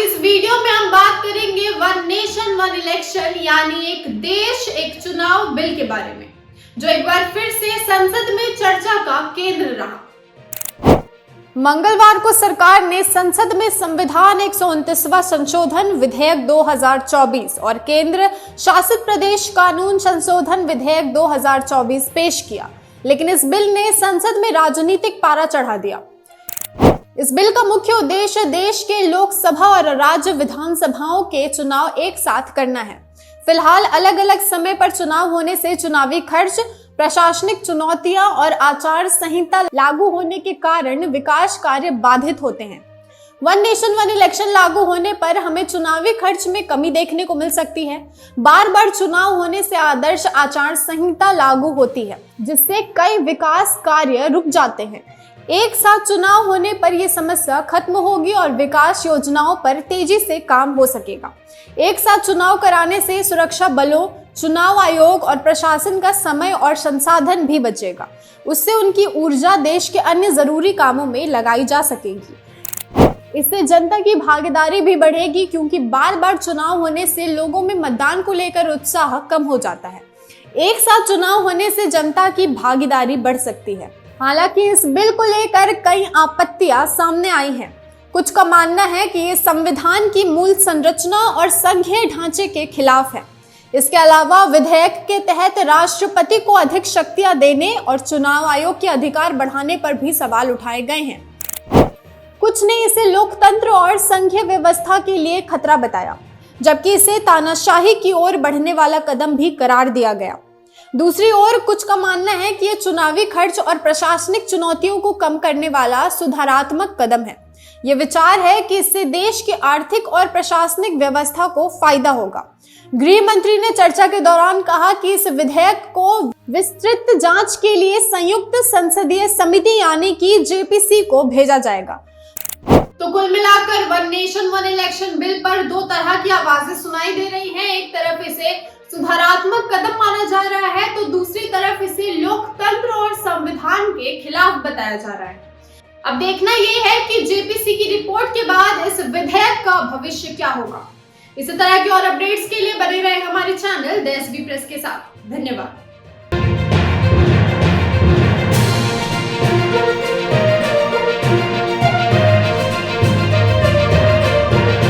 इस वीडियो में हम बात करेंगे वन नेशन वन इलेक्शन यानी एक देश एक चुनाव बिल के बारे में, जो एक बार फिर से संसद में चर्चा का केंद्र रहा। मंगलवार को सरकार ने संसद में संविधान 129वां संशोधन विधेयक 2024 और केंद्र शासित प्रदेश कानून संशोधन विधेयक 2024 पेश किया, लेकिन इस बिल ने संसद में राजनीतिक पारा चढ़ा दिया। इस बिल का मुख्य उद्देश्य देश के लोकसभा और राज्य विधानसभाओं के चुनाव एक साथ करना है। फिलहाल अलग अलग समय पर चुनाव होने से चुनावी खर्च, प्रशासनिक चुनौतियां और आचार संहिता लागू होने के कारण विकास कार्य बाधित होते हैं। वन नेशन वन इलेक्शन लागू होने पर हमें चुनावी खर्च में कमी देखने को मिल सकती है। बार बार चुनाव होने से आदर्श आचार संहिता लागू होती है, जिससे कई विकास कार्य रुक जाते हैं। एक साथ चुनाव होने पर यह समस्या खत्म होगी और विकास योजनाओं पर तेजी से काम हो सकेगा। एक साथ चुनाव कराने से सुरक्षा बलों, चुनाव आयोग और प्रशासन का समय और संसाधन भी बचेगा। उससे उनकी ऊर्जा देश के अन्य जरूरी कामों में लगाई जा सकेगी। इससे जनता की भागीदारी भी बढ़ेगी, क्योंकि बार बार चुनाव होने से लोगों में मतदान को लेकर उत्साह कम हो जाता है। एक साथ चुनाव होने से जनता की भागीदारी बढ़ सकती है। हालांकि इस बिल को लेकर कई आपत्तियां सामने आई हैं। कुछ का मानना है कि ये संविधान की मूल संरचना और संघीय ढांचे के खिलाफ है। इसके अलावा विधेयक के तहत राष्ट्रपति को अधिक शक्तियां देने और चुनाव आयोग के अधिकार बढ़ाने पर भी सवाल उठाए गए हैं। कुछ ने इसे लोकतंत्र और संघीय व्यवस्था के लिए खतरा बताया, जबकि इसे तानाशाही की ओर बढ़ने वाला कदम भी करार दिया गया। दूसरी ओर कुछ का मानना है कि यह चुनावी खर्च और प्रशासनिक चुनौतियों को कम करने वाला सुधारात्मक कदम है। यह विचार है कि इससे देश की आर्थिक और प्रशासनिक व्यवस्था को फायदा होगा। गृह मंत्री ने चर्चा के दौरान कहा कि इस विधेयक को विस्तृत जांच के लिए संयुक्त संसदीय समिति यानी कि जेपीसी को भेजा जाएगा। तो कुल मिलाकर one nation one election bill पर दो तरह की आवाजें सुनाई दे रही हैं। एक तरफ इसे सुधारात्मक कदम माना जा रहा है, तो दूसरी तरफ इसे लोकतंत्र और संविधान के खिलाफ बताया जा रहा है। अब देखना यह है कि जेपीसी की रिपोर्ट के बाद इस विधेयक का भविष्य क्या होगा। इसी तरह की और अपडेट्स के लिए बने रहे हमारे चैनल द एसबी प्रेस के साथ। धन्यवाद।